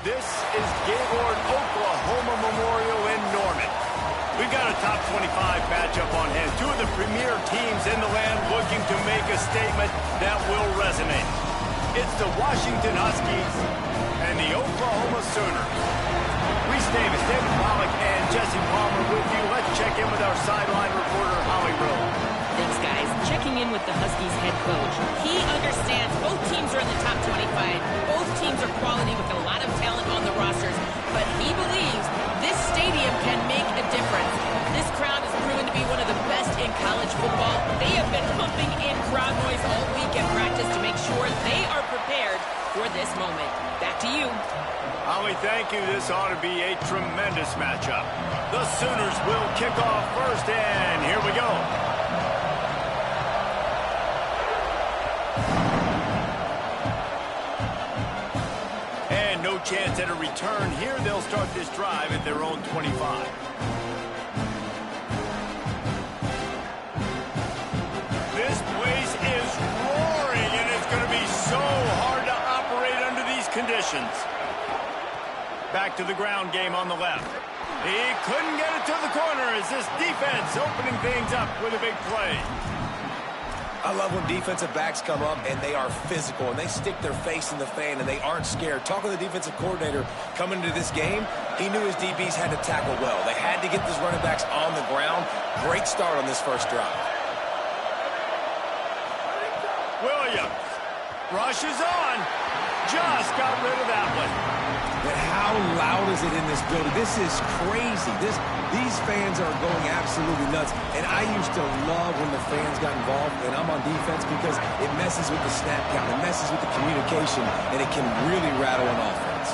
This is Gaylord Oklahoma Memorial in Norman. We've got a top 25 matchup on hand. Two of the premier teams in the land looking to make a statement that will resonate. It's the Washington Huskies and the Oklahoma Sooners. Reese Davis, David Pollock, and Jesse Palmer with you. Let's check in with our sideline reporter, Holly Rowe. Thanks, guys. Checking in with the Huskies head coach. He understands both teams are in the top 25. Both teams are quality with a lot of talent on the rosters. But he believes this stadium can make a difference. This crowd has proven to be one of the best in college football. They have been pumping in crowd noise all week at practice to make sure they are prepared for this moment. Back to you. Holly, thank you. This ought to be a tremendous matchup. The Sooners will kick off first, and here we go. And no chance at a return here. They'll start this drive at their own 25. This place is roaring, and it's going to be so hard to operate under these conditions. Back to the ground game on the left. He couldn't get it to the corner as this defense opening things up with a big play. I love when defensive backs come up and they are physical and they stick their face in the fan and they aren't scared. Talking to the defensive coordinator coming into this game, he knew his DBs had to tackle well. They had to get these running backs on the ground. Great start on this first drive. Williams rushes on. Just got rid of that one. But how loud is it in this building? This is crazy. These fans are going absolutely nuts. And I used to love when the fans got involved, and I'm on defense, because it messes with the snap count. It messes with the communication, and it can really rattle an offense.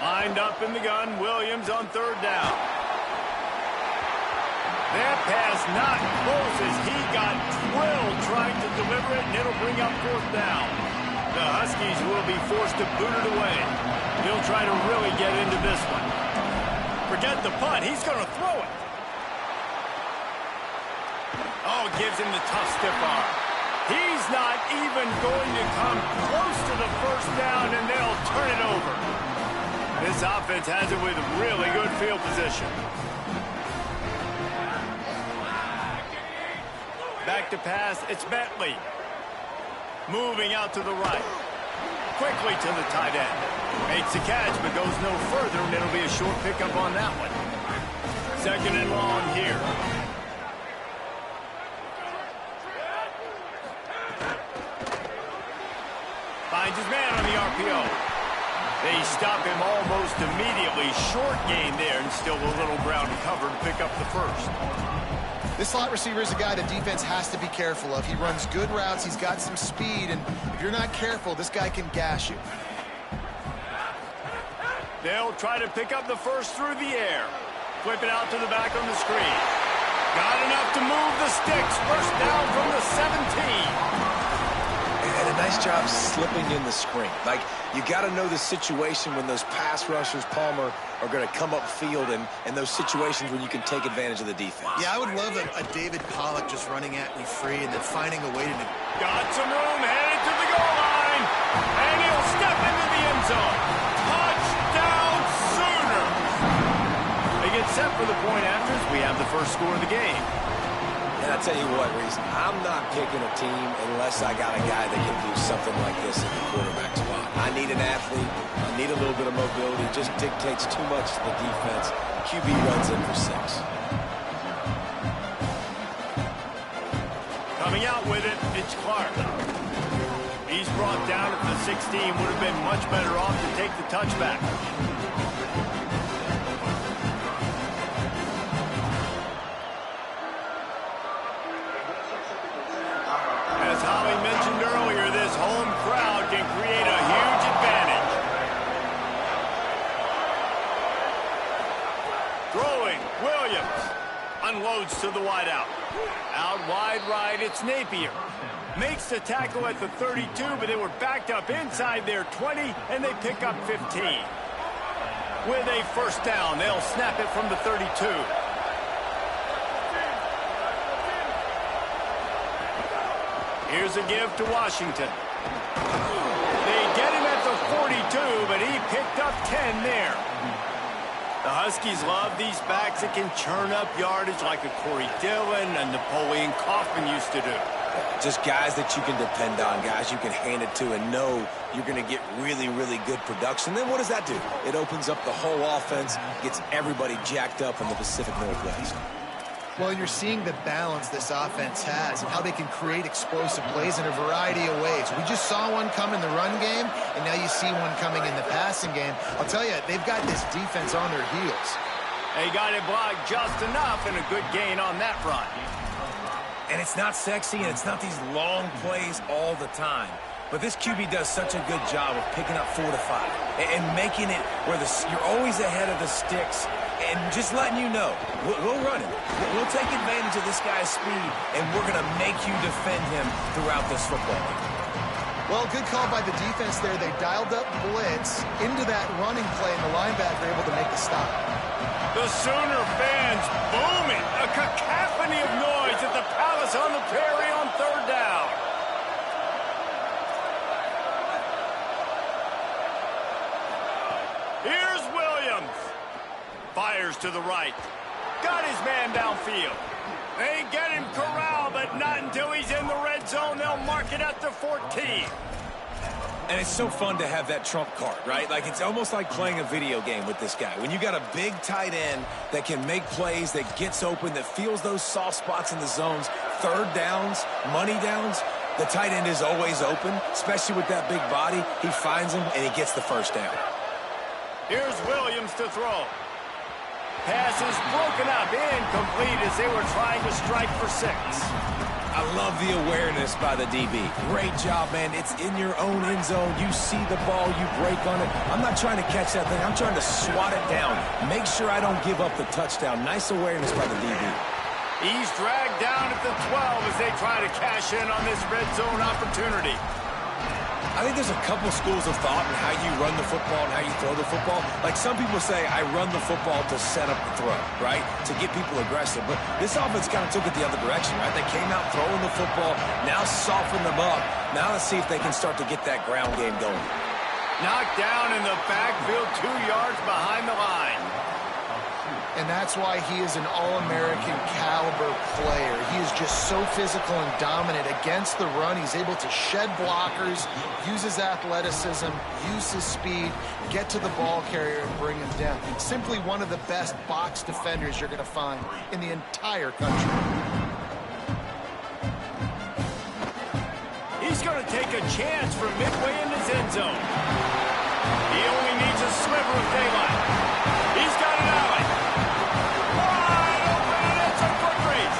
Lined up in the gun, Williams on third down. That pass not close as he got drilled trying to deliver it, and it'll bring up fourth down. The Huskies will be forced to boot it away. He'll try to really get into this one. Forget the punt. He's going to throw it. Oh, gives him the tough stiff arm. He's not even going to come close to the first down, and they'll turn it over. This offense has it with really good field position. Back to pass, it's Bentley. Moving out to the right. Quickly to the tight end. Makes the catch, but goes no further, and it'll be a short pickup on that one. Second and long here. Finds his man on the RPO. They stop him almost immediately. Short gain there, and still a little ground to cover to pick up the first. This slot receiver is a guy the defense has to be careful of. He runs good routes. He's got some speed, and if you're not careful, this guy can gash you. They'll try to pick up the first through the air. Flip it out to the back on the screen. Got enough to move the sticks. First down from the 17. And a nice job slipping in the screen. Like, you got to know the situation when those pass rushers, Palmer, are going to come up field, and those situations when you can take advantage of the defense. Yeah, I would love a David Pollock just running at me free and then finding a way to... Got some room, headed to the goal line, and he'll step into the end zone. Touchdown, Sooners! They get set for the point afters. We have the first score of the game. And I tell you what, Reese, I'm not picking a team unless I got a guy that can do something like this in the quarterback spot. I need an athlete. I need a little bit of mobility. It just dictates too much to the defense. QB runs in for 6. Coming out with it, it's Clark. He's brought down at the 16. Would have been much better off to take the touchback. As Holly mentioned earlier, this home crowd can create a huge advantage. Throwing, Williams unloads to the wideout. Out wide right, it's Napier. Makes the tackle at the 32, but they were backed up inside their 20, and they pick up 15. With a first down, they'll snap it from the 32. Here's a give to Washington. They get him up 10 there. The Huskies love these backs that can churn up yardage like a Corey Dillon and Napoleon Kaufman used to do. Just guys that you can depend on, guys you can hand it to and know you're going to get really, really good production. Then what does that do? It opens up the whole offense, gets everybody jacked up in the Pacific Northwest. Well, you're seeing the balance this offense has and how they can create explosive plays in a variety of ways. We just saw one come in the run game, and now you see one coming in the passing game. I'll tell you, they've got this defense on their heels. They got it blocked just enough and a good gain on that front. And it's not sexy, and it's not these long plays all the time. But this QB does such a good job of picking up 4 to 5 and making it where you're always ahead of the sticks and just letting you know, we'll run it. We'll take advantage of this guy's speed, and we're going to make you defend him throughout this football game. Well, good call by the defense there. They dialed up Blitz into that running play, and the linebacker able to make the stop. The Sooner fans booming. A cacophony of noise at the Palace on the Prairie on 3rd down. Here's Williams. Fires to the right. Got his man downfield. They get him corralled, but not until he's in the red zone. They'll mark it at the 14. And it's so fun to have that trump card, right? Like, it's almost like playing a video game with this guy. When you got a big tight end that can make plays, that gets open, that feels those soft spots in the zones, 3rd downs, money downs, the tight end is always open, especially with that big body. He finds him, and he gets the 1st down. Here's Williams to throw. Pass is broken up, incomplete as they were trying to strike for 6. I love the awareness by the DB. Great job, man. It's in your own end zone. You see the ball, you break on it. I'm not trying to catch that thing. I'm trying to swat it down. Make sure I don't give up the touchdown. Nice awareness by the DB. He's dragged down at the 12 as they try to cash in on this red zone opportunity. I think there's a couple schools of thought in how you run the football and how you throw the football. Like, some people say, I run the football to set up the throw, right? To get people aggressive. But this offense kind of took it the other direction, right? They came out throwing the football, now soften them up. Now let's see if they can start to get that ground game going. Knocked down in the backfield, 2 yards behind the line. And that's why he is an All-American caliber player. He is just so physical and dominant against the run. He's able to shed blockers, use his athleticism, use his speed, get to the ball carrier and bring him down. Simply one of the best box defenders you're going to find in the entire country. He's going to take a chance from midway in his end zone. He only needs a sliver of daylight. He's got an alley. Wide open, and it's a foot race.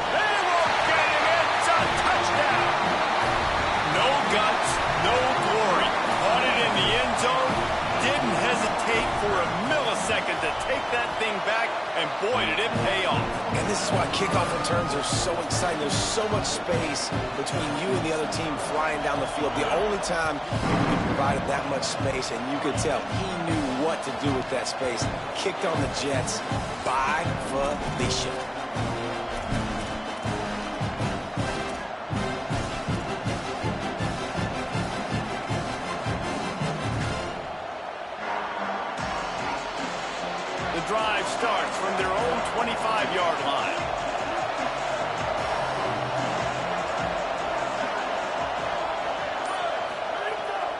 They won't get him. It's a touchdown. No guts, no glory. Caught it in the end zone. Didn't hesitate for a millisecond to take that thing back, and boy, did it pay off. And this is why kickoff returns are so exciting. There's so much space between you and the other team flying down the field. The only time you provided that much space, and you could tell he knew what to do with that space. Kicked on the Jets by Felicia. The drive starts from their own 25-yard line.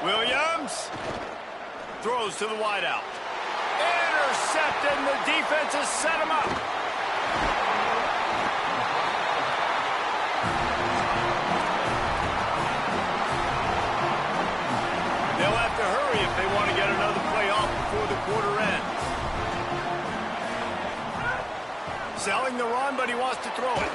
Williams throws to the wideout. Intercepted, and the defense has set him up. They'll have to hurry if they want to get another play off before the quarter ends. Selling the run, but he wants to throw it.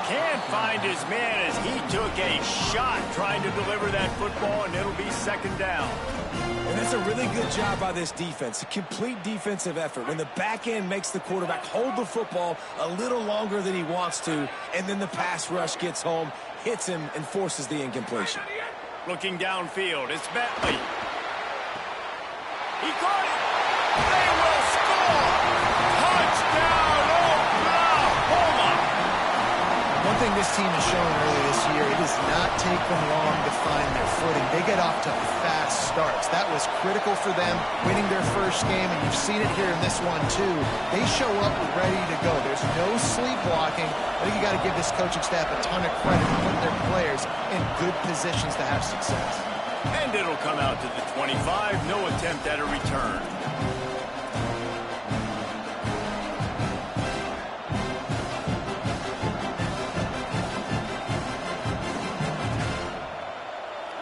Can't find his man as he took a shot trying to deliver that football, and it'll be second down. And that's a really good job by this defense, a complete defensive effort. When the back end makes the quarterback hold the football a little longer than he wants to, and then the pass rush gets home, hits him, and forces the incompletion. Looking downfield, it's Bentley. He caught it. They will score. Touchdown, Oklahoma. One One thing this team has shown early this year, it does not take them long to find their footing. They get off to fast starts. That was critical for them, winning their first game, and you've seen it here in this one too. They show up ready to go. There's no sleepwalking. I think you got to give this coaching staff a ton of credit for putting their players in good positions to have success. And it'll come out to the 25. No attempt at a return.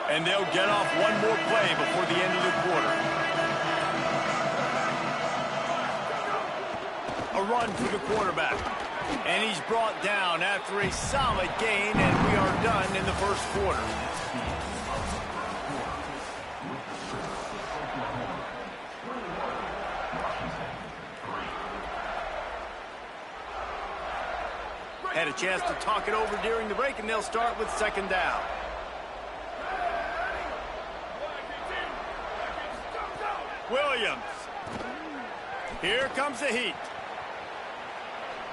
And they'll get off one more play before the end of the quarter. A run for the quarterback. And he's brought down after a solid gain, and we are done in the first quarter. Had a chance to talk it over during the break, and they'll start with second down. Williams. Here comes the heat.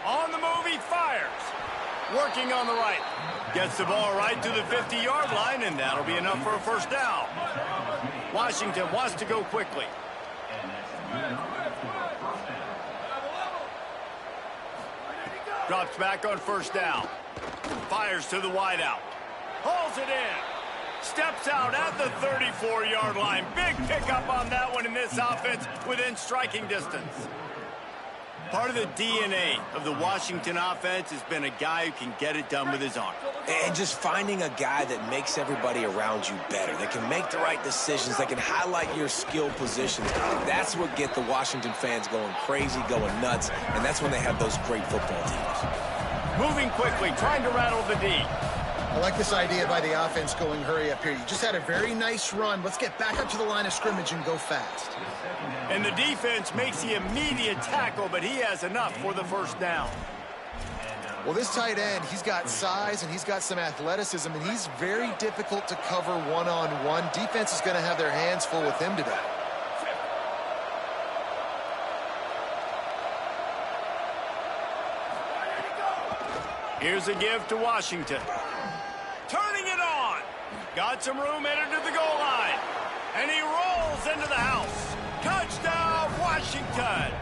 On the move, he fires. Working on the right. Gets the ball right to the 50-yard line, and that'll be enough for a first down. Washington wants to go quickly. Drops back on first down. Fires to the wideout. Hauls it in. Steps out at the 34-yard line. Big pickup on that one in this offense within striking distance. Part of the DNA of the Washington offense has been a guy who can get it done with his arm. And just finding a guy that makes everybody around you better, that can make the right decisions, that can highlight your skill positions. That's what gets the Washington fans going crazy, going nuts, and that's when they have those great football teams. Moving quickly, trying to rattle the D. I like this idea by the offense going hurry up here. You just had a very nice run. Let's get back up to the line of scrimmage and go fast. And the defense makes the immediate tackle, but he has enough for the first down. Well, this tight end, he's got size and he's got some athleticism, and he's very difficult to cover one-on-one. Defense is going to have their hands full with him today. Here's a give to Washington. Turning it on. Got some room headed to the goal line. And he rolls into the house. Touchdown, Washington.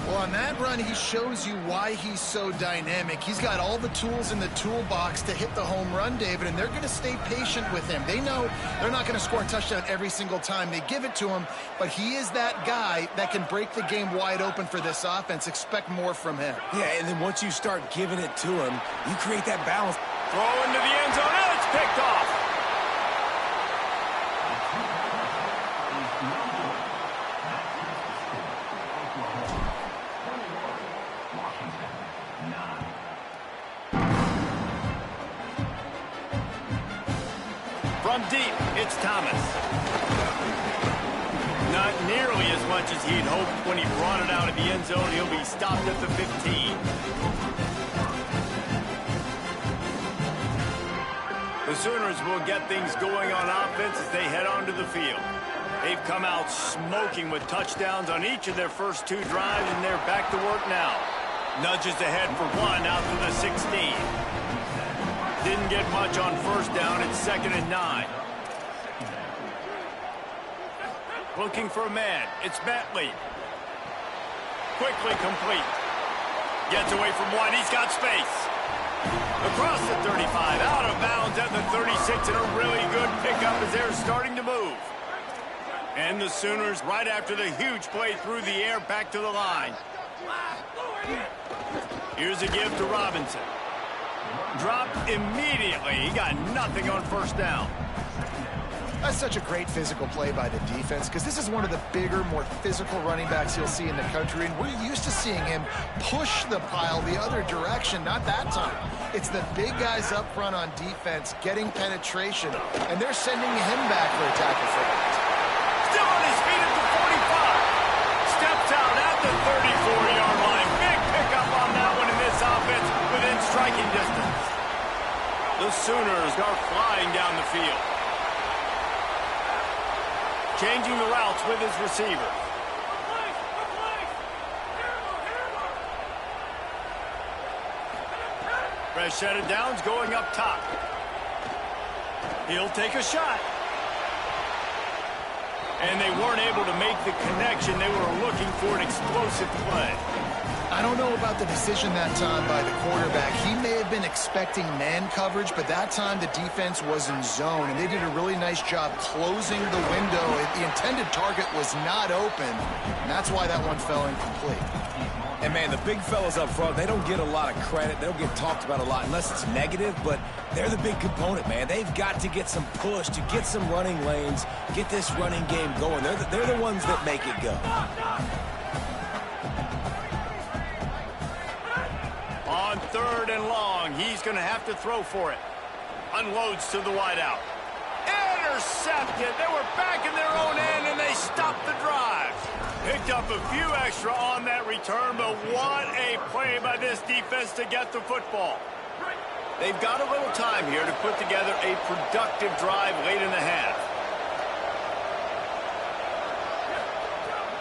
Well, on that run, he shows you why he's so dynamic. He's got all the tools in the toolbox to hit the home run, David, and they're going to stay patient with him. They know they're not going to score a touchdown every single time they give it to him, but he is that guy that can break the game wide open for this offense. Expect more from him. Yeah, and then once you start giving it to him, you create that balance. Throw into the end zone, and it's picked off. From deep, it's Thomas. Not nearly as much as he'd hoped when he brought it out of the end zone. He'll be stopped at the 15. The Sooners will get things going on offense as they head onto the field. They've come out smoking with touchdowns on each of their first two drives, and they're back to work now. Nudges ahead for one out to the 16. Didn't get much on first down. It's 2nd and 9. Looking for a man. It's Bentley. Quickly complete. Gets away from one. He's got space. Across the 35. Out of bounds at the 36. And a really good pickup as they're starting to move. And the Sooners, right after the huge play through the air, back to the line. Here's a give to Robinson. Dropped immediately. He got nothing on first down. That's such a great physical play by the defense, because this is one of the bigger, more physical running backs you'll see in the country, and we're used to seeing him push the pile the other direction. Not that time. It's the big guys up front on defense getting penetration, and they're sending him back for a tackle for that. Still on his feet at the 45. Steps out at the 34-yard line. Big pickup on that one in this offense within striking distance. The Sooners are flying down the field. Changing the routes with his receiver. Fresh set of downs going up top. He'll take a shot. And they weren't able to make the connection. They were looking for an explosive play. I don't know about the decision that time by the quarterback. He may have been expecting man coverage, but that time the defense was in zone, and they did a really nice job closing the window. The intended target was not open, and that's why that one fell incomplete. And, man, the big fellas up front, they don't get a lot of credit. They don't get talked about a lot unless it's negative, but they're the big component, man. They've got to get some push to get some running lanes, get this running game going. They're the ones that make it go. On 3rd and long, he's going to have to throw for it. Unloads to the wideout. Intercepted. They were back in their own end, and they stopped the drive. Picked up a few extra on that return, but what a play by this defense to get the football. They've got a little time here to put together a productive drive late in the half.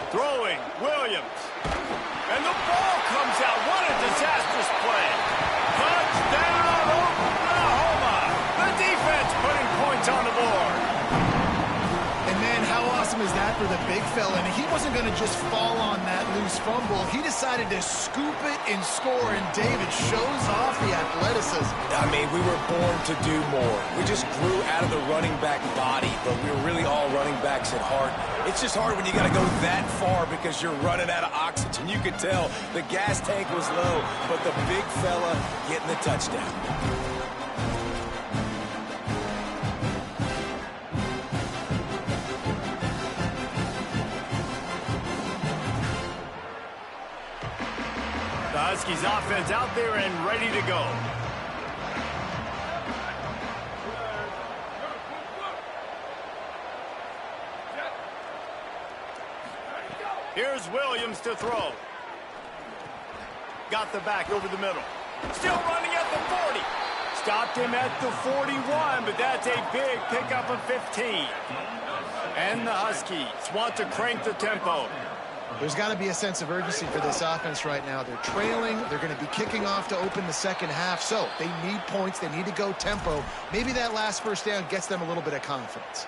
Throwing, Williams. And the ball comes out. What a disastrous play. Touchdown, Oklahoma. The defense putting points on the board. And, man, how awesome is that for the big fella? And he wasn't going to just fall on that loose fumble. He decided to scoop it and score, and David shows off the athleticism. I mean, we were born to do more. We just grew out of the running back body, but we were really all running backs at heart. It's just hard when you got to go that far because you're running out of oxygen. You could tell the gas tank was low, but the big fella getting the touchdown. The Huskies offense out there and ready to go. Here's Williams to throw. Got the back over the middle. Still running at the 40. Stopped him at the 41, but that's a big pickup of 15. And the Huskies want to crank the tempo. There's got to be a sense of urgency for this offense right now. They're trailing. They're going to be kicking off to open the second half. So they need points. They need to go tempo. Maybe that last first down gets them a little bit of confidence.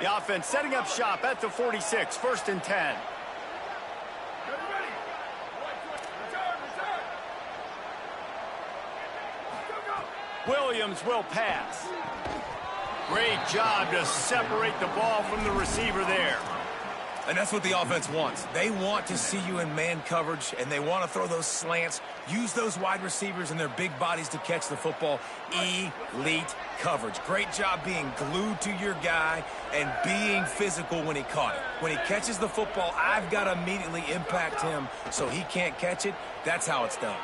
The offense setting up shop at the 46, 1st and 10. Williams will pass. Great job to separate the ball from the receiver there. And that's what the offense wants. They want to see you in man coverage, and they want to throw those slants, use those wide receivers and their big bodies to catch the football. Elite coverage. Great job being glued to your guy and being physical when he caught it. When he catches the football, I've got to immediately impact him so he can't catch it. That's how it's done.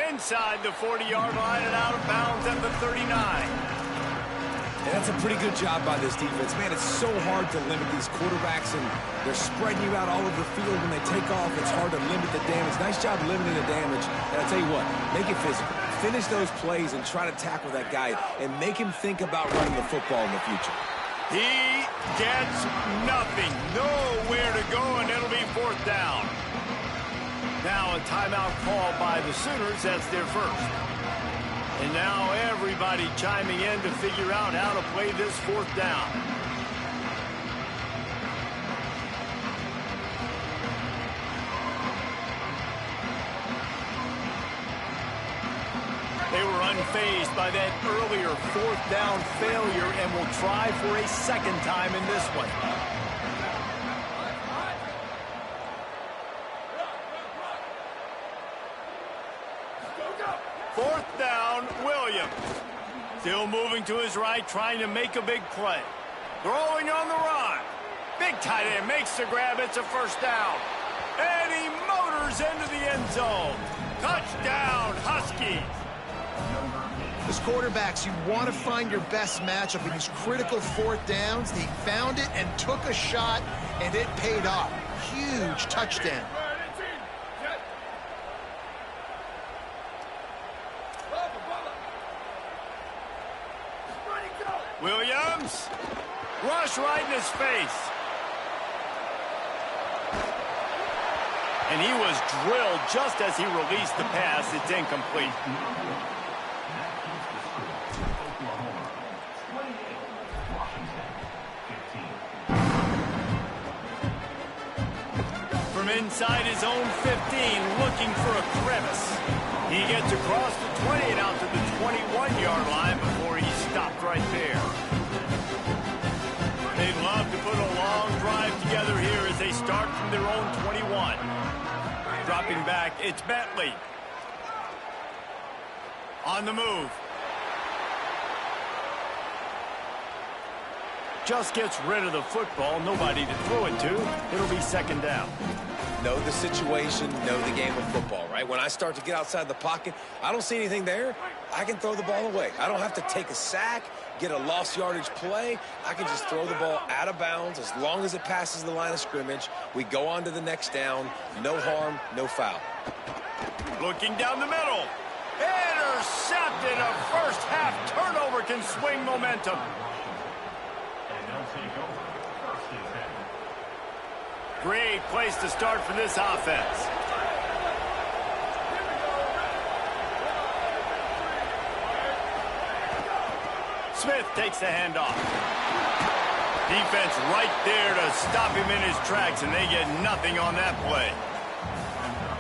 Inside the 40-yard line and out of bounds at the 39. And that's a pretty good job by this defense. Man, it's so hard to limit these quarterbacks, and they're spreading you out all over the field. When they take off, it's hard to limit the damage. Nice job limiting the damage. And I'll tell you what, make it physical. Finish those plays and try to tackle that guy and make him think about running the football in the future. He gets nothing. Nowhere to go, and it'll be 4th down. Now a timeout called by the Sooners. That's their first. And now everybody chiming in to figure out how to play this 4th down. They were unfazed by that earlier 4th down failure and will try for a second time in this one. 4th down, Williams. Still moving to his right, trying to make a big play. Throwing on the run. Big tight end makes the grab. It's a 1st down. And he motors into the end zone. Touchdown, Huskies. As quarterbacks, you want to find your best matchup in these critical 4th downs. He found it and took a shot, and it paid off. Huge touchdown. Williams. Rush right in his face. And he was drilled just as he released the pass. It's incomplete. From inside his own 15, looking for a crevice. He gets across the 20 and out to the 21-yard line before he stopped right there. They'd love to put a long drive together here as they start from their own 21. Dropping back, it's Bentley. On the move. Just gets rid of the football, nobody to throw it to. It'll be second down. Know the situation, know the game of football, right? When I start to get outside the pocket, I don't see anything there, I can throw the ball away. I don't have to take a sack, get a lost yardage play. I can just throw the ball out of bounds as long as it passes the line of scrimmage. We go on to the next down. No harm, no foul. Looking down the middle. Intercepted. A first half turnover can swing momentum. Great place to start for this offense. Smith takes the handoff. Defense right there to stop him in his tracks, and they get nothing on that play.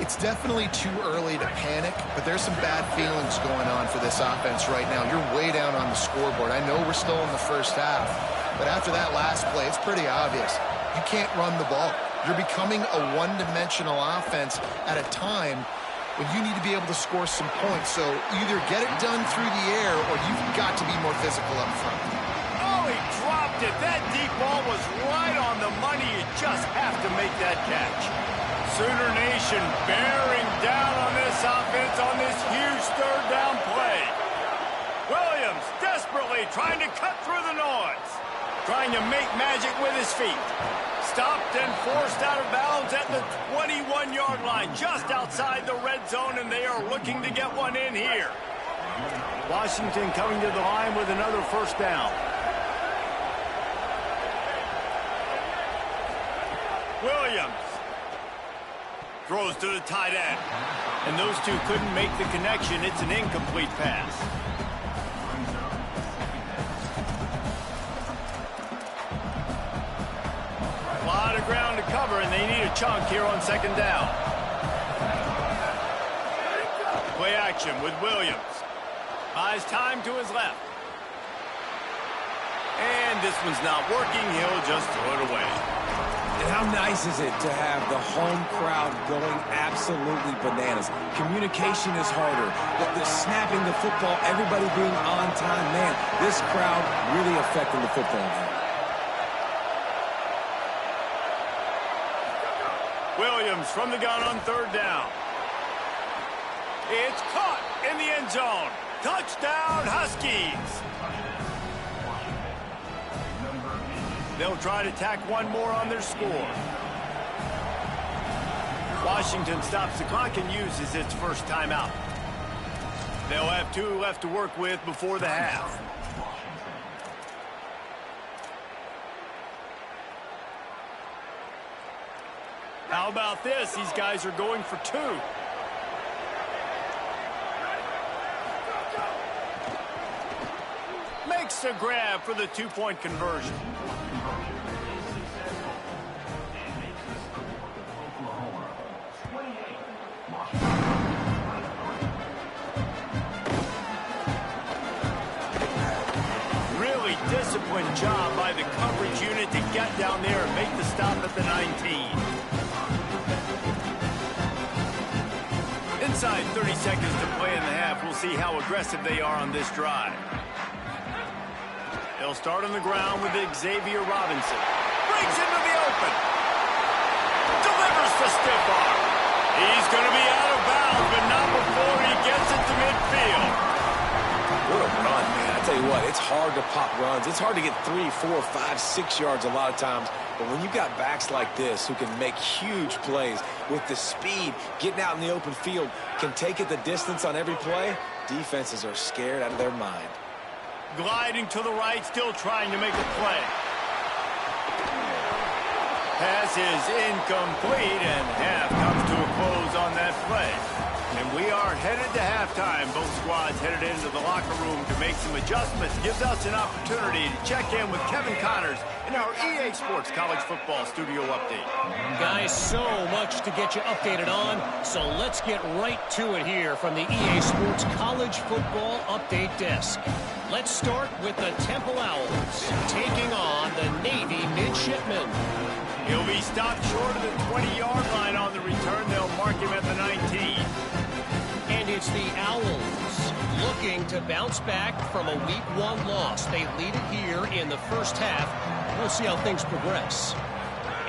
It's definitely too early to panic, but there's some bad feelings going on for this offense right now. You're way down on the scoreboard. I know we're still in the first half, but after that last play, it's pretty obvious. You can't run the ball. You're becoming a one-dimensional offense at a time when you need to be able to score some points. So either get it done through the air or you've got to be more physical up front. Oh, he dropped it. That deep ball was right on the money. You just have to make that catch. Sooner Nation bearing down on this offense on this huge third down play. Williams desperately trying to cut through the noise. Trying to make magic with his feet. Stopped and forced out of bounds at the 21-yard line, just outside the red zone, and they are looking to get one in here. Washington coming to the line with another first down. Williams throws to the tight end. And those two couldn't make the connection. It's an incomplete pass. A lot of ground to cover, and they need a chunk here on second down. Play action with Williams. Buys time to his left. And this one's not working. He'll just throw it away. And how nice is it to have the home crowd going absolutely bananas? Communication is harder. The snapping the football, everybody being on time. Man, this crowd really affecting the football game. Williams from the gun on third down. It's caught in the end zone. Touchdown, Huskies. They'll try to tack one more on their score. Washington stops the clock and uses its first timeout. They'll have 2 left to work with before the half. How about this? These guys are going for 2. Makes a grab for the 2-point conversion. Really disciplined job by the coverage unit to get down there and make the stop at the 19. Inside 30 seconds to play in the half. We'll see how aggressive they are on this drive. They'll start on the ground with Xavier Robinson. Breaks into the open. Delivers the stiff arm. He's going to be out of bounds, but not before he gets it to midfield. What a run, man. I tell you what, it's hard to pop runs. It's hard to get 3, 4, 5, 6 yards a lot of times. But when you've got backs like this who can make huge plays with the speed, getting out in the open field, can take it the distance on every play, defenses are scared out of their mind. gliding to the right, still trying to make a play. Pass is incomplete, and half comes to a close on that play. And we are headed to halftime. Both squads headed into the locker room to make some adjustments. Gives us an opportunity to check in with Kevin Connors in our EA Sports College Football Studio Update. Guys, so much to get you updated on, so let's get right to it here from the EA Sports College Football Update Desk. Let's start with the Temple Owls taking on the Navy Midshipmen. He'll be stopped short of the 20-yard line on the return. They'll mark him at the 19. And it's the Owls looking to bounce back from a Week 1 loss. They lead it here in the first half. We'll see how things progress.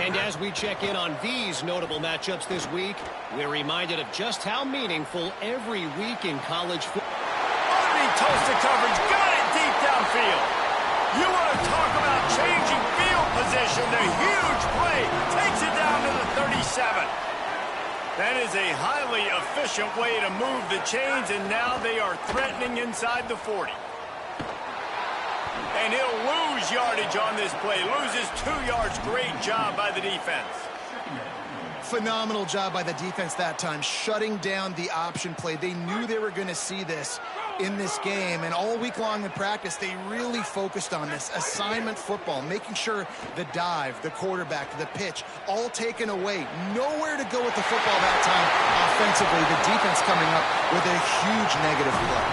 And as we check in on these notable matchups this week, we're reminded of just how meaningful every week in college football. Underneath toasted coverage, got it deep downfield. You want to talk about changing field position. The huge play takes it down to the 37. That is a highly efficient way to move the chains, and now they are threatening inside the 40. And he'll lose yardage on this play. Loses 2 yards. Great job by the defense. Phenomenal job by the defense that time, shutting down the option play. They knew they were going to see this in this game, and all week long in practice, they really focused on this assignment football, making sure the dive, the quarterback, the pitch, all taken away. Nowhere to go with the football that time offensively. The defense coming up with a huge negative play.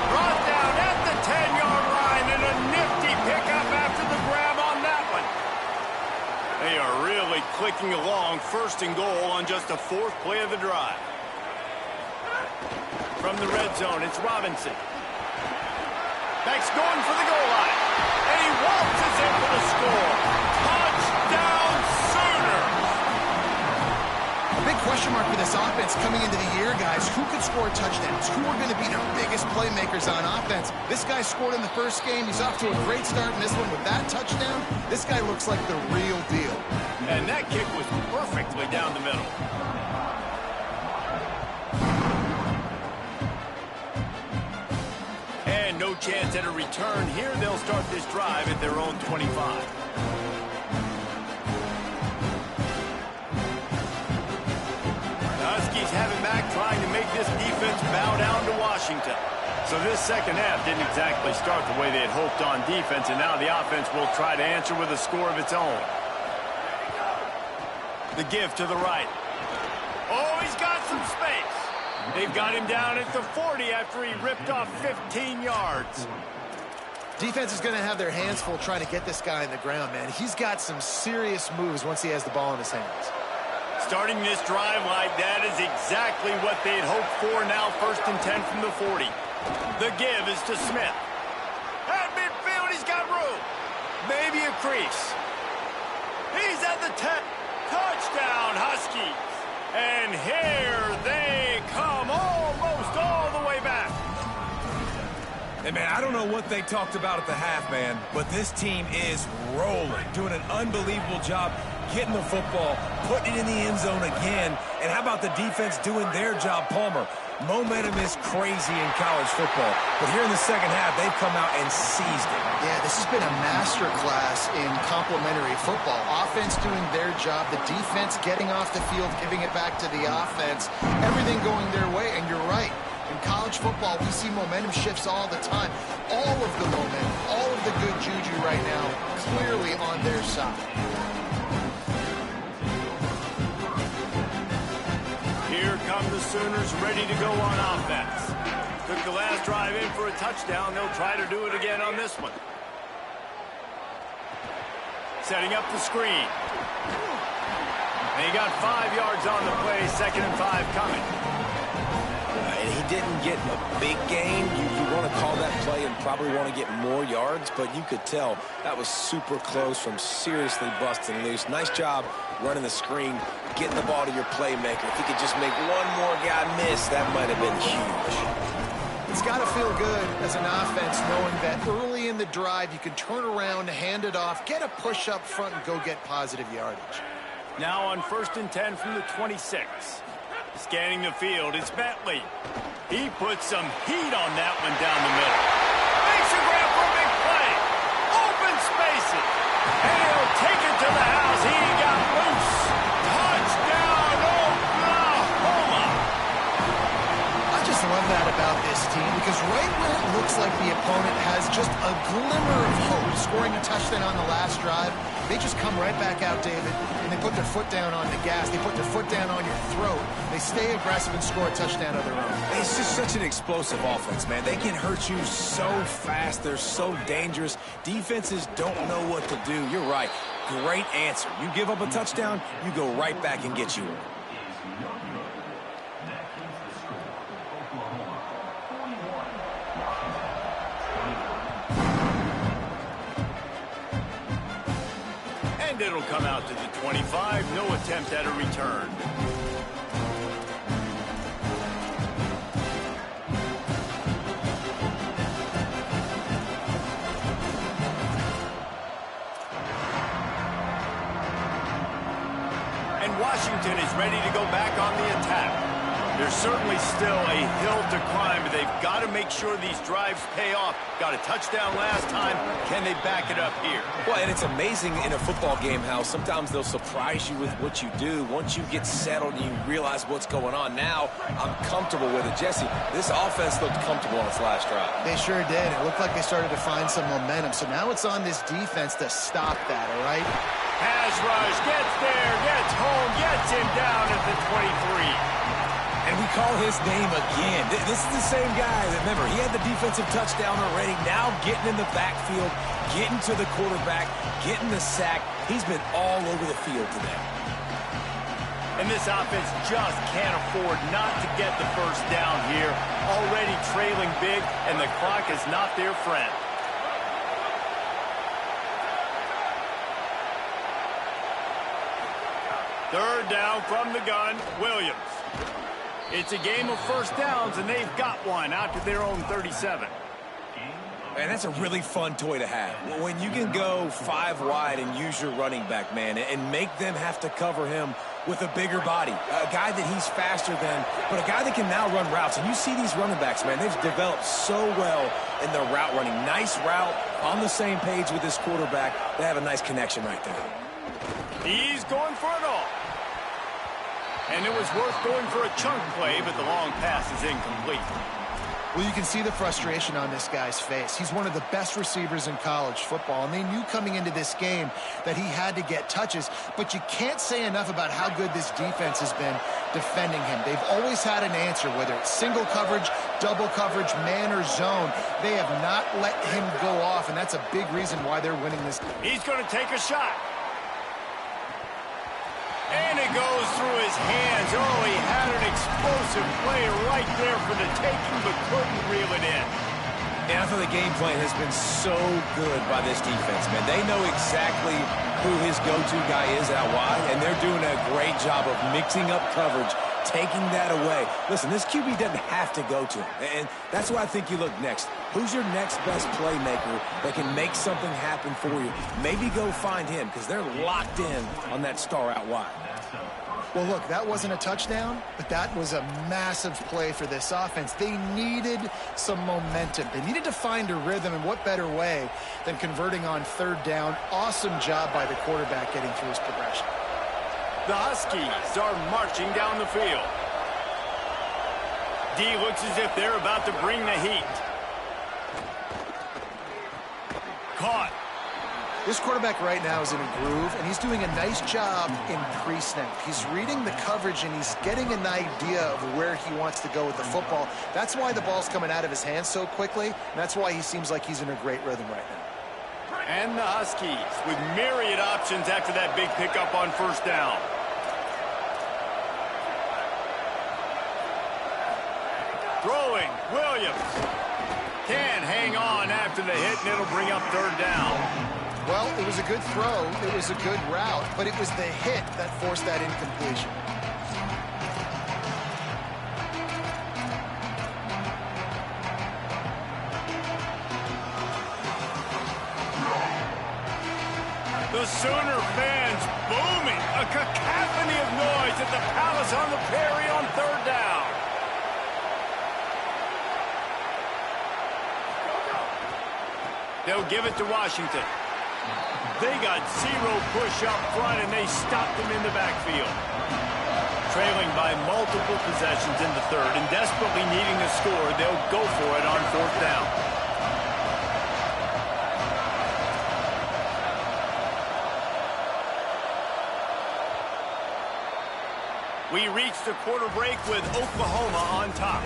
Brought down at the 10-yard line, and a nifty pickup after the grab on that one. They are really clicking along, 1st and goal on just the 4th play of the drive. From the red zone, it's Robinson. Beck's going for the goal line. And he waltzes in for the score. Touchdown Sooners! A big question mark for this offense coming into the year, guys. Who could score touchdowns? Who are going to be their biggest playmakers on offense? This guy scored in the first game. He's off to a great start in this one with that touchdown. This guy looks like the real deal. And that kick was perfectly down the middle. No chance at a return here. They'll start this drive at their own 25. The Huskies have it back, trying to make this defense bow down to Washington. So this second half didn't exactly start the way they had hoped on defense, and now the offense will try to answer with a score of its own. The give to the right. Oh, he's got some space. They've got him down at the 40 after he ripped off 15 yards. Defense is going to have their hands full trying to get this guy on the ground, man. He's got some serious moves once he has the ball in his hands. Starting this drive like that is exactly what they'd hoped for. Now 1st and 10 from the 40. The give is to Smith. At midfield, he's got room. Maybe a crease. He's at the 10. Touchdown, Huskies. And here they come, almost all the way back. Hey, man, I don't know what they talked about at the half, man, but this team is rolling, doing an unbelievable job getting the football, putting it in the end zone again. And how about the defense doing their job, Palmer? Momentum is crazy in college football, but here in the second half, they've come out and seized it. Yeah, this has been a masterclass in complementary football. Offense doing their job, the defense getting off the field, giving it back to the offense, everything going their way, and you're right. In college football, we see momentum shifts all the time. All of the momentum, all of the good juju right now, clearly on their side. Here come the Sooners ready to go on offense. Took the last drive in for a touchdown. They'll try to do it again on this one. Setting up the screen. And he got 5 yards on the play, 2nd and 5 coming. And he didn't get a big gain. You want to call that play and probably want to get more yards, but you could tell that was super close from seriously busting loose. Nice job running the screen, getting the ball to your playmaker. If he could just make one more guy miss, that might have been huge. It's got to feel good as an offense knowing that early in the drive you can turn around, hand it off, get a push up front, and go get positive yardage. Now on 1st and 10 from the 26. Scanning the field, it's Bentley. He puts some heat on that one down the middle. Makes a grab for a big getting a touchdown on the last drive, they just come right back out, David, and they put their foot down on the gas. They put their foot down on your throat. They stay aggressive and score a touchdown of their own. It's just such an explosive offense, man. They can hurt you so fast. They're so dangerous. Defenses don't know what to do. You're right. Great answer. You give up a touchdown, you go right back and get you one. And it'll come out to the 25. No attempt at a return. And Washington is ready to go back on the attack. There's certainly still a hill to climb, but they've got to make sure these drives pay off. Got a touchdown last time. Can they back it up here? Well, and it's amazing in a football game how sometimes they'll surprise you with what you do. Once you get settled and you realize what's going on, now I'm comfortable with it. Jesse, this offense looked comfortable on its last drive. They sure did. It looked like they started to find some momentum. So now it's on this defense to stop that, all right? Pass rush, gets there, gets home, gets him down at the 23. And we call his name again. This is the same guy. Remember, he had the defensive touchdown already. Now getting in the backfield, getting to the quarterback, getting the sack. He's been all over the field today. And this offense just can't afford not to get the first down here. Already trailing big, and the clock is not their friend. Third down from the gun, Williams. It's a game of first downs, and they've got one out to their own 37. Man, that's a really fun toy to have. When you can go 5 wide and use your running back, man, and make them have to cover him with a bigger body. A guy that he's faster than, but a guy that can now run routes. And you see these running backs, man, they've developed so well in their route running. Nice route, on the same page with this quarterback. They have a nice connection right there. He's going for it all. And it was worth going for a chunk play, but the long pass is incomplete. Well, you can see the frustration on this guy's face. He's one of the best receivers in college football, and they knew coming into this game that he had to get touches, but you can't say enough about how good this defense has been defending him. They've always had an answer, whether it's single coverage, double coverage, man or zone. They have not let him go off, and that's a big reason why they're winning this game. He's going to take a shot. And it goes through his hands. Oh, he had an explosive play right there for the taking, but couldn't reel it in. And I thought the game plan has been so good by this defense, man. They know exactly who his go-to guy is out wide, and they're doing a great job of mixing up coverage, taking that away. Listen, this QB doesn't have to go to him, and that's why I think you look next. Who's your next best playmaker that can make something happen for you? Maybe go find him, because they're locked in on that star out wide. Well, look, that wasn't a touchdown, but that was a massive play for this offense. They needed some momentum. They needed to find a rhythm, and what better way than converting on third down. Awesome job by the quarterback getting through his progression. The Huskies are marching down the field. D looks as if they're about to bring the heat. Caught. This quarterback right now is in a groove, and he's doing a nice job in pre-snap. He's reading the coverage, and he's getting an idea of where he wants to go with the football. That's why the ball's coming out of his hands so quickly, and that's why he seems like he's in a great rhythm right now. And the Huskies with myriad options after that big pickup on first down. Throwing, Williams. Can hang on after the hit, and it'll bring up third down. Well, it was a good throw, it was a good route, but it was the hit that forced that incompletion. The Sooner fans booming, a cacophony of noise at the Palace on the Prairie on third down. They'll give it to Washington. They got zero push up front, and they stopped them in the backfield. Trailing by multiple possessions in the third and desperately needing a score, they'll go for it on fourth down. We reach the quarter break with Oklahoma on top.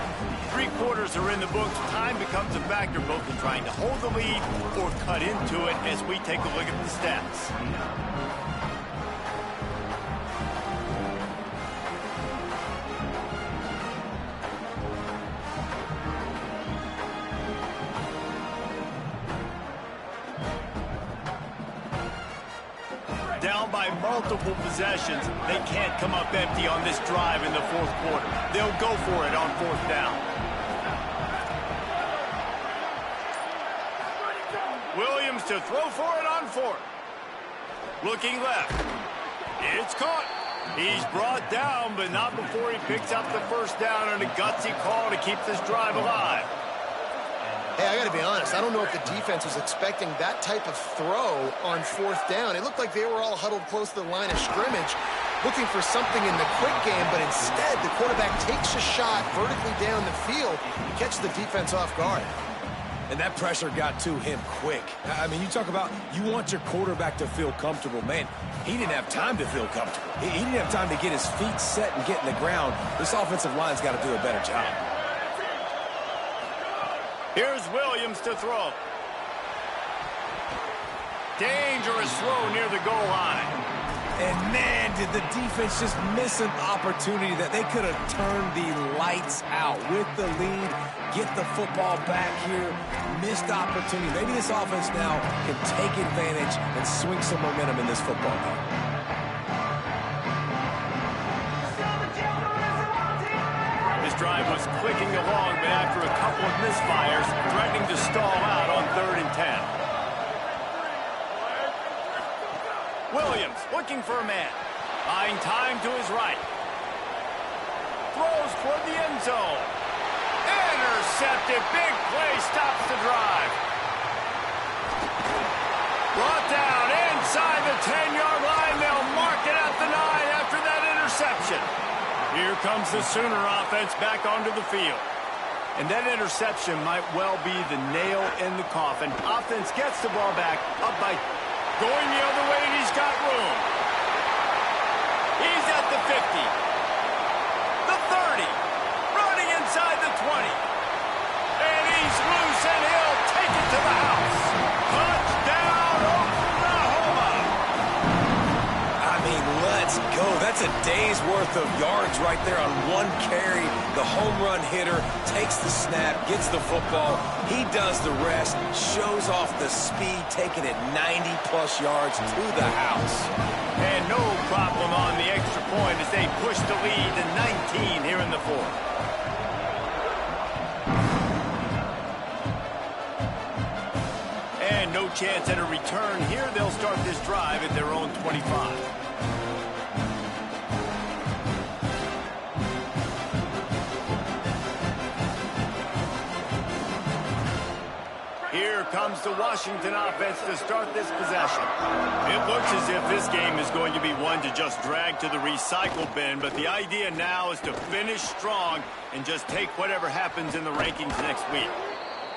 3 quarters are in the books. Time becomes a factor both in trying to hold the lead or cut into it as we take a look at the stats. Down by multiple possessions, they can't come up empty on this drive in the 4th quarter. They'll go for it on 4th down. Williams to throw for it on 4th. Looking left. It's caught. He's brought down, but not before he picks up the 1st down on a gutsy call to keep this drive alive. Hey, I got to be honest. I don't know if the defense was expecting that type of throw on 4th down. It looked like they were all huddled close to the line of scrimmage, looking for something in the quick game, but instead the quarterback takes a shot vertically down the field to catch the defense off guard. And that pressure got to him quick. I mean, you talk about you want your quarterback to feel comfortable. Man, he didn't have time to feel comfortable. He didn't have time to get his feet set and get in the ground. This offensive line's got to do a better job. Here's Williams to throw. Dangerous throw near the goal line. And man, did the defense just miss an opportunity that they could have turned the lights out with the lead, get the football back here, missed opportunity. Maybe this offense now can take advantage and swing some momentum in this football game. This drive was clicking along, but after a couple of misfires, threatening to stall out on 3rd and 10. Williams looking for a man. Buying time to his right. Throws toward the end zone. Intercepted. Big play stops the drive. Brought down inside the 10-yard line. They'll mark it at the 9 after that interception. Here comes the Sooner offense back onto the field. And that interception might well be the nail in the coffin. Offense gets the ball back, up by going the other way, and he's got room. He's at the 50. The 30. Running inside the 20. And he's loose, and he'll take it to the house. Touchdown, Oklahoma. I mean, let's go. That's a day's worth of yards right there on one carry. The home run hitter takes the snap, gets the football. He does the rest, shows off the speed, taking it 90-plus yards to the house. And no problem on the extra point as they push the lead to 19 here in the 4th. And no chance at a return here. They'll start this drive at their own 25. Here comes the Washington offense to start this possession. It looks as if this game is going to be one to just drag to the recycle bin, but the idea now is to finish strong and just take whatever happens in the rankings next week.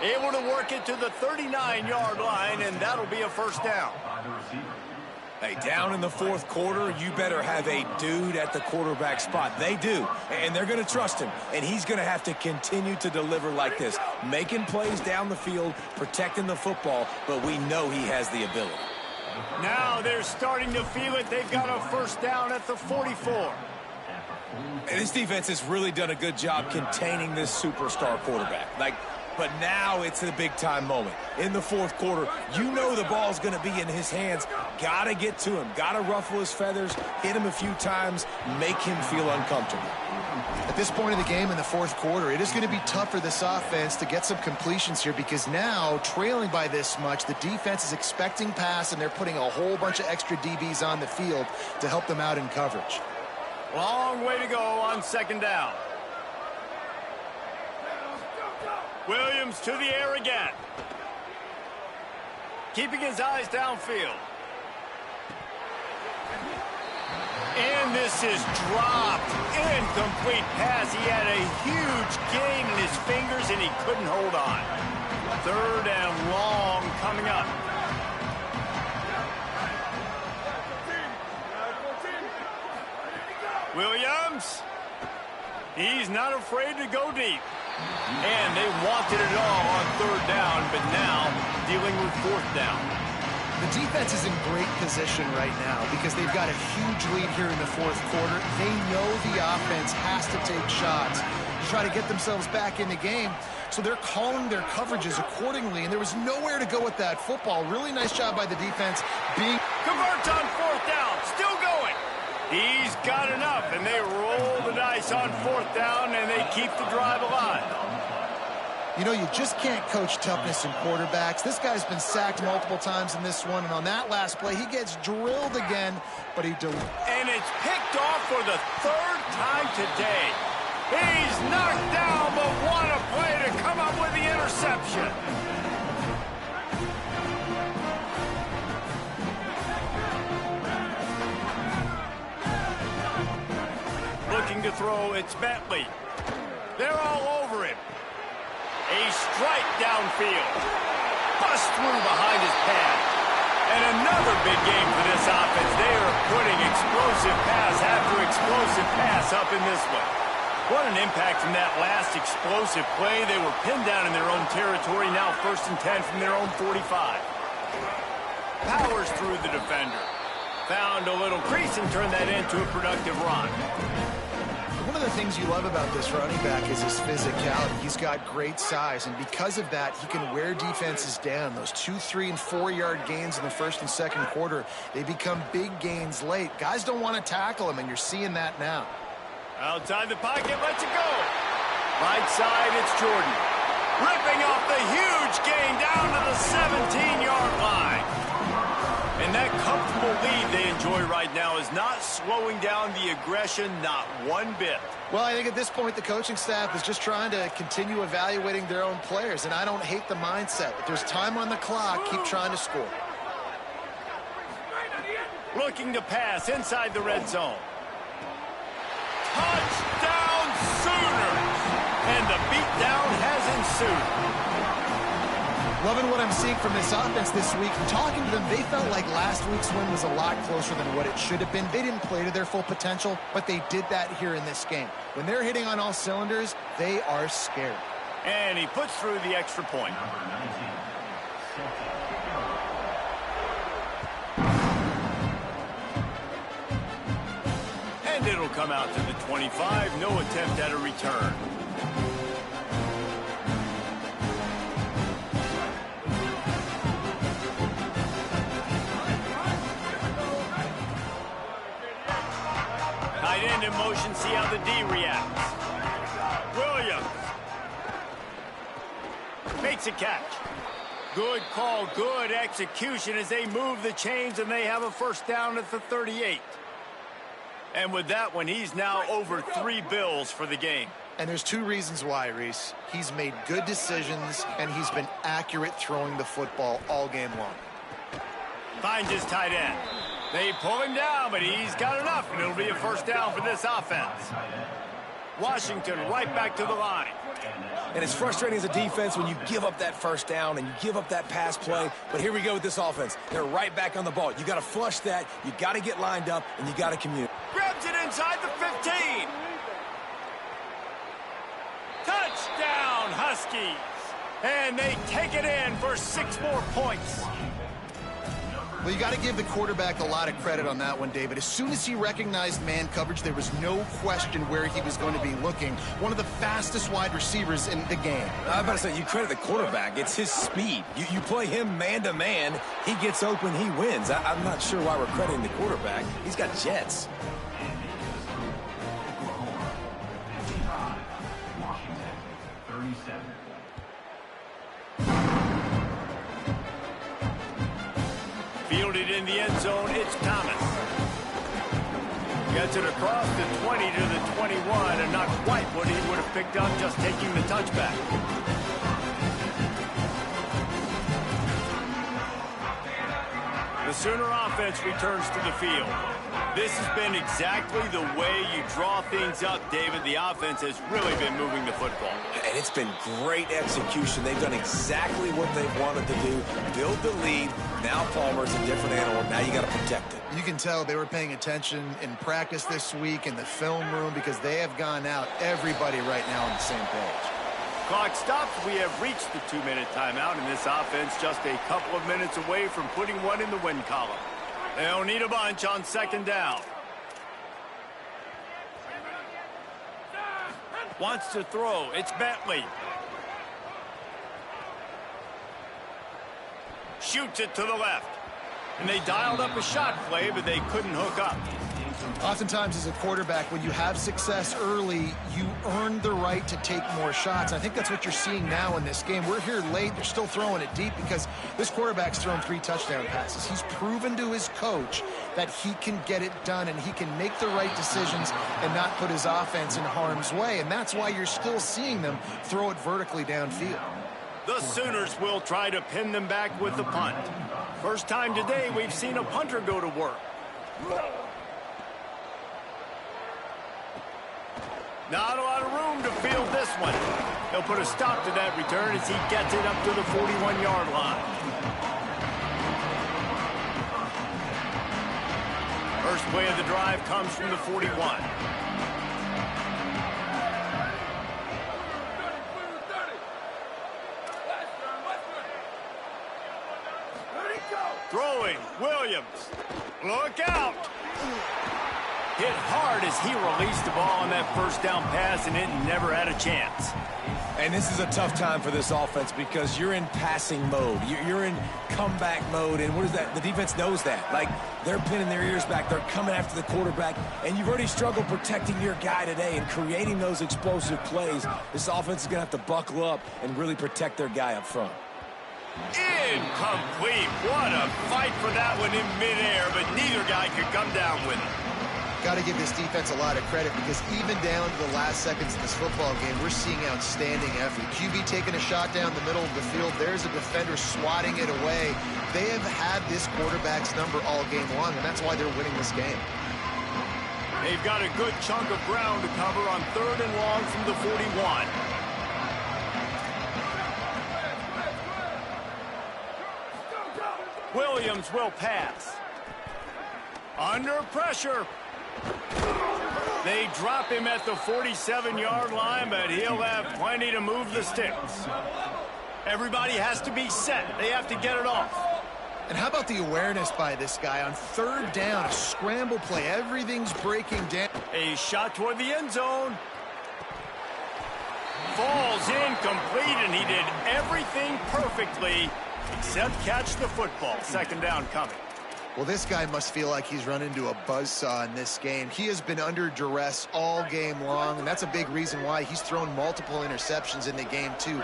Able to work it to the 39-yard line, and that'll be a 1st down. Hey, down in the 4th quarter, you better have a dude at the quarterback spot. They do, and they're going to trust him, and he's going to have to continue to deliver like this, making plays down the field, protecting the football, but we know he has the ability. Now they're starting to feel it. They've got a 1st down at the 44. And this defense has really done a good job containing this superstar quarterback. But now it's a big-time moment. In the 4th quarter, you know the ball's going to be in his hands. Got to get to him. Got to ruffle his feathers, hit him a few times, make him feel uncomfortable. At this point of the game in the 4th quarter, it is going to be tough for this offense to get some completions here because now, trailing by this much, the defense is expecting pass, and they're putting a whole bunch of extra DBs on the field to help them out in coverage. Long way to go on 2nd down. Williams to the air again. Keeping his eyes downfield. And this is dropped. Incomplete pass. He had a huge gain in his fingers, and he couldn't hold on. 3rd and long coming up. Williams. He's not afraid to go deep. And they wanted it all on third down, but now dealing with fourth down. The defense is in great position right now because they've got a huge lead here in the fourth quarter. They know the offense has to take shots to try to get themselves back in the game. So they're calling their coverages accordingly, and there was nowhere to go with that football. Really nice job by the defense. Converts on fourth down, still going. He's got enough, and they roll the dice on fourth down, and they keep the drive alive. You know, you just can't coach toughness in quarterbacks. This guy's been sacked multiple times in this one, and on that last play, he gets drilled again, but he and it's picked off for the third time today. He's knocked down, but what a play to come up with the interception. Looking to throw, it's Bentley. They're all over him. A strike downfield. Bust through behind his pad. And another big game for this offense. They are putting explosive pass after explosive pass up in this one. What an impact from that last explosive play. They were pinned down in their own territory. Now 1st and 10 from their own 45. Powers through the defender. Found a little crease and turned that into a productive run. One of the things you love about this running back is his physicality. He's got great size, and because of that, he can wear defenses down. Those 2-, 3-, and 4-yard gains in the first and second quarter, they become big gains late. Guys don't want to tackle him, and you're seeing that now. Outside the pocket, lets it go. Right side, it's Jordan. Ripping off the huge gain down to the 17-yard line. And that comfortable lead they enjoy right now is not slowing down the aggression, not one bit. Well, I think at this point the coaching staff is just trying to continue evaluating their own players, and I don't hate the mindset. If there's time on the clock, keep trying to score. Looking to pass inside the red zone. Touchdown Sooners! And the beatdown has ensued. Loving what I'm seeing from this offense this week. And talking to them, they felt like last week's win was a lot closer than what it should have been. They didn't play to their full potential, but they did that here in this game. When they're hitting on all cylinders, they are scared. And he puts through the extra point. And it'll come out to the 25. No attempt at a return. Tight end in motion, see how the D reacts. Williams makes a catch. Good call, good execution as they move the chains, and they have a first down at the 38. And with that one, he's now over 3 bills for the game. And there's 2 reasons why, Reese. He's made good decisions, and he's been accurate throwing the football all game long. Finds his tight end. They pull him down, but he's got enough, and it'll be a first down for this offense. Washington right back to the line. And it's frustrating as a defense when you give up that first down and you give up that pass play. But here we go with this offense. They're right back on the ball. You got to flush that. You got to get lined up, and you got to communicate. Grabs it inside the 15. Touchdown, Huskies. And they take it in for 6 more points. Well, you got to give the quarterback a lot of credit on that one, David. As soon as he recognized man coverage, there was no question where he was going to be looking. One of the fastest wide receivers in the game. I'm about to say, you credit the quarterback. It's his speed. You play him man-to-man, he gets open, he wins. I'm not sure why we're crediting the quarterback. He's got jets. Fielded in the end zone, it's Thomas. Gets it across the 20 to the 21, and not quite what he would have picked up just taking the touchback. The Sooner offense returns to the field. This has been exactly the way you draw things up, David. The offense has really been moving the football. And it's been great execution. They've done exactly what they've wanted to do. Build the lead. Now Palmer's a different animal. Now you got to protect it. You can tell they were paying attention in practice this week in the film room because they have gone out, everybody right now on the same page. Clock stops. We have reached the 2-minute timeout, and this offense just a couple of minutes away from putting one in the win column. They'll need a bunch on second down. Wants to throw. It's Bentley. Shoots it to the left. And they dialed up a shot play, but they couldn't hook up. Oftentimes as a quarterback, when you have success early, you earn the right to take more shots. I think that's what you're seeing now in this game. We're here late. They're still throwing it deep because this quarterback's thrown 3 touchdown passes. He's proven to his coach that he can get it done and he can make the right decisions and not put his offense in harm's way. And that's why you're still seeing them throw it vertically downfield. The Sooners will try to pin them back with the punt. First time today we've seen a punter go to work. Not a lot of room to field this one. They'll put a stop to that return as he gets it up to the 41-yard line. First play of the drive comes from the 41. Throwing, Williams. Look out! Hit hard as he released the ball on that first down pass, and it never had a chance. And this is a tough time for this offense because you're in passing mode. You're in comeback mode, and what is that? The defense knows that. Like, they're pinning their ears back. They're coming after the quarterback, and you've already struggled protecting your guy today and creating those explosive plays. This offense is going to have to buckle up and really protect their guy up front. Incomplete. What a fight for that one in midair, but neither guy could come down with it. Got to give this defense a lot of credit because even down to the last seconds of this football game, we're seeing outstanding effort. QB taking a shot down the middle of the field. There's a defender swatting it away. They have had this quarterback's number all game long, and that's why they're winning this game. They've got a good chunk of ground to cover on 3rd and long from the 41. Williams will pass. Under pressure. They drop him at the 47-yard line, but he'll have plenty to move the sticks. Everybody has to be set. They have to get it off. And how about the awareness by this guy on 3rd down, a scramble play. Everything's breaking down. A shot toward the end zone. Falls incomplete, and he did everything perfectly except catch the football. 2nd down coming. Well, this guy must feel like he's run into a buzzsaw in this game. He has been under duress all game long, and that's a big reason why he's thrown multiple interceptions in the game, too.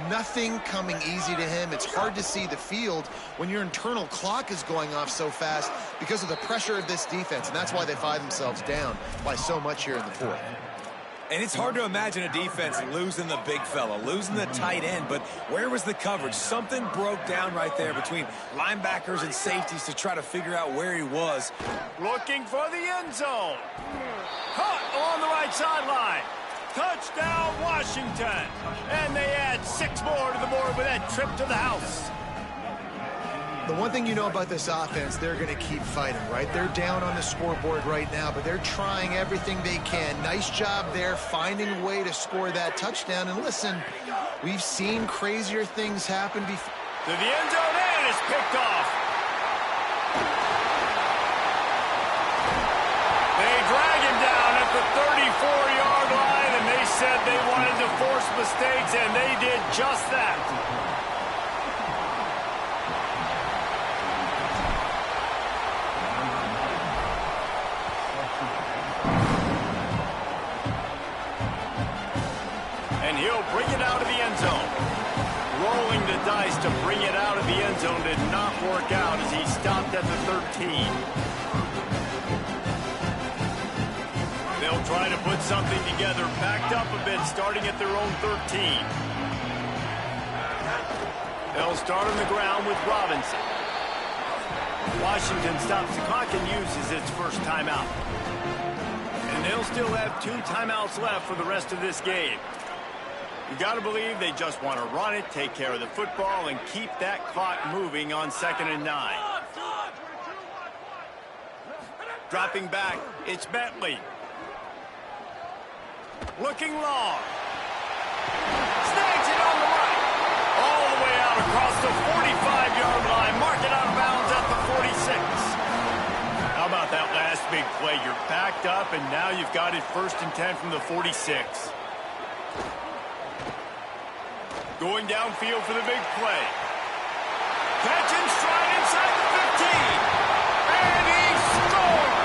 Nothing coming easy to him. It's hard to see the field when your internal clock is going off so fast because of the pressure of this defense, and that's why they find themselves down by so much here in the 4th. And it's hard to imagine a defense losing the big fella, losing the tight end, but where was the coverage? Something broke down right there between linebackers and safeties to try to figure out where he was. Looking for the end zone. Caught along the right sideline. Touchdown, Washington. And they add 6 more to the board with that trip to the house. The one thing you know about this offense, they're going to keep fighting, right? They're down on the scoreboard right now, but they're trying everything they can. Nice job there, finding a way to score that touchdown. And listen, we've seen crazier things happen before. To the end zone, and it's picked off. They drag him down at the 34-yard line, and they said they wanted to force mistakes, and they did just that. Bring it out of the end zone. Rolling the dice to bring it out of the end zone did not work out as he stopped at the 13. They'll try to put something together, backed up a bit, starting at their own 13. They'll start on the ground with Robinson. Washington stops the clock and uses its first timeout. And they'll still have 2 timeouts left for the rest of this game. You got to believe they just want to run it, take care of the football, and keep that clock moving on 2nd and 9. Dropping back, it's Bentley. Looking long. Snags it on the right. All the way out across the 45-yard line. Mark it out of bounds at the 46. How about that last big play? You're backed up, and now you've got it 1st and 10 from the 46. Going downfield for the big play. Catch and stride inside the 15. And he scores!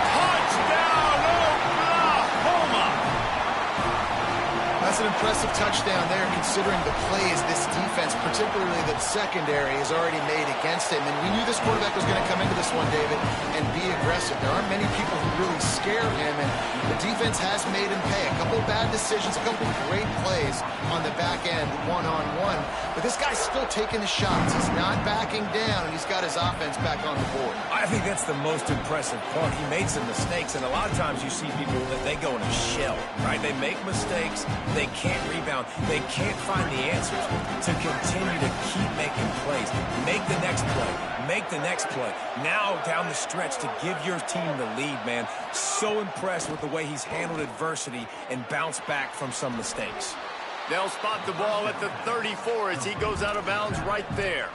Touchdown, Oklahoma! That's an impressive touchdown there, considering the plays this defense, particularly the secondary, has already made against him. And we knew this quarterback was going to come into this one, David, and be aggressive. There aren't many people who really scare him, and the defense has made him pay. A couple bad decisions, a couple great plays on the back end, one-on-one. But this guy's still taking the shots. He's not backing down, and he's got his offense back on the board. I think that's the most impressive part. He made some mistakes, and a lot of times you see people that they go in a shell, right? They make mistakes. They can't rebound. They can't find the answers to continue to keep making plays. Make the next play. Make the next play. Now down the stretch to give your team the lead, man. So impressed with the way he's handled adversity and bounced back from some mistakes. They'll spot the ball at the 34 as he goes out of bounds right there.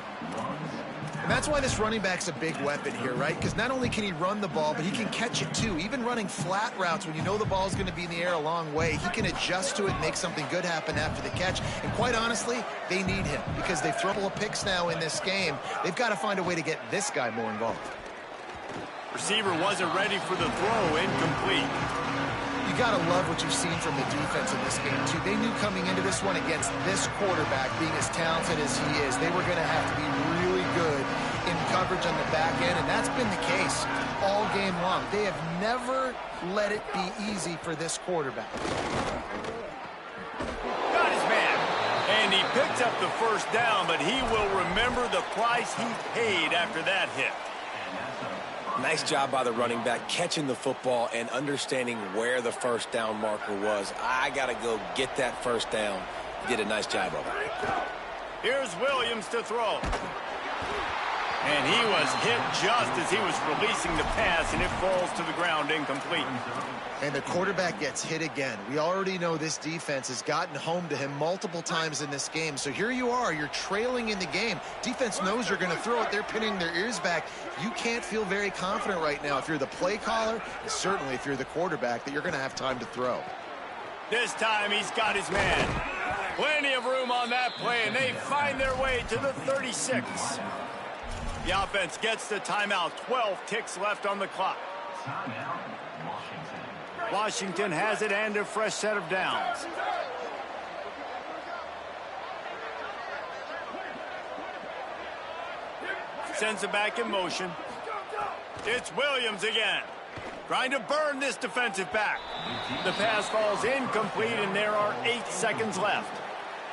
And that's why this running back's a big weapon here, right? Because not only can he run the ball, but he can catch it too. Even running flat routes when you know the ball's going to be in the air a long way, he can adjust to it and make something good happen after the catch. And quite honestly, they need him because they've thrown a couple of picks now in this game. They've got to find a way to get this guy more involved. Receiver wasn't ready for the throw, incomplete. You got to love what you've seen from the defense in this game, too. They knew coming into this one against this quarterback, being as talented as he is, they were going to have to be really good in coverage on the back end, and that's been the case all game long. They have never let it be easy for this quarterback. Got his man. And he picks up the first down, but he will remember the price he paid after that hit. Nice job by the running back, catching the football and understanding where the first down marker was. I got to go get that first down. He did a nice job of it. Here's Williams to throw. And he was hit just as he was releasing the pass, and it falls to the ground incomplete. And the quarterback gets hit again. We already know this defense has gotten home to him multiple times in this game. So here you are, you're trailing in the game. Defense knows you're going to throw it. They're pinning their ears back. You can't feel very confident right now if you're the play caller, and certainly if you're the quarterback, that you're going to have time to throw. This time he's got his man. Plenty of room on that play, and they find their way to the 36. The offense gets the timeout. 12 ticks left on the clock. Washington has it and a fresh set of downs. Sends it back in motion. It's Williams again. Trying to burn this defensive back. The pass falls incomplete, and there are 8 seconds left.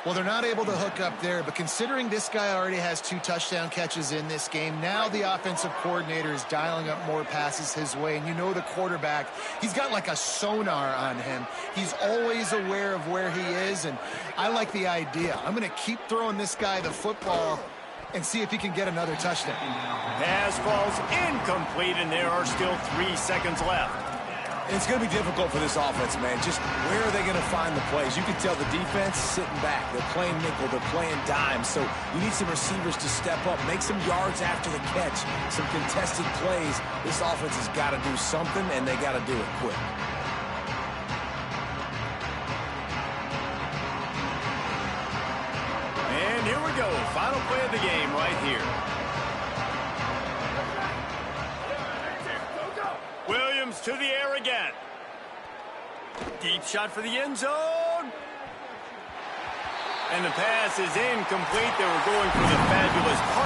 Well, they're not able to hook up there, but considering this guy already has 2 touchdown catches in this game, now the offensive coordinator is dialing up more passes his way. And you know the quarterback, he's got like a sonar on him. He's always aware of where he is, and I like the idea. I'm going to keep throwing this guy the football and see if he can get another touchdown. Pass falls incomplete, and there are still 3 seconds left. It's going to be difficult for this offense, man. Just where are they going to find the plays? You can tell the defense sitting back. They're playing nickel. They're playing dime. So you need some receivers to step up, make some yards after the catch, some contested plays. This offense has got to do something, and they got to do it quick. And here we go. Final play of the game right here. Williams to the air again. Deep shot for the end zone. And the pass is incomplete. They were going for the fabulous party.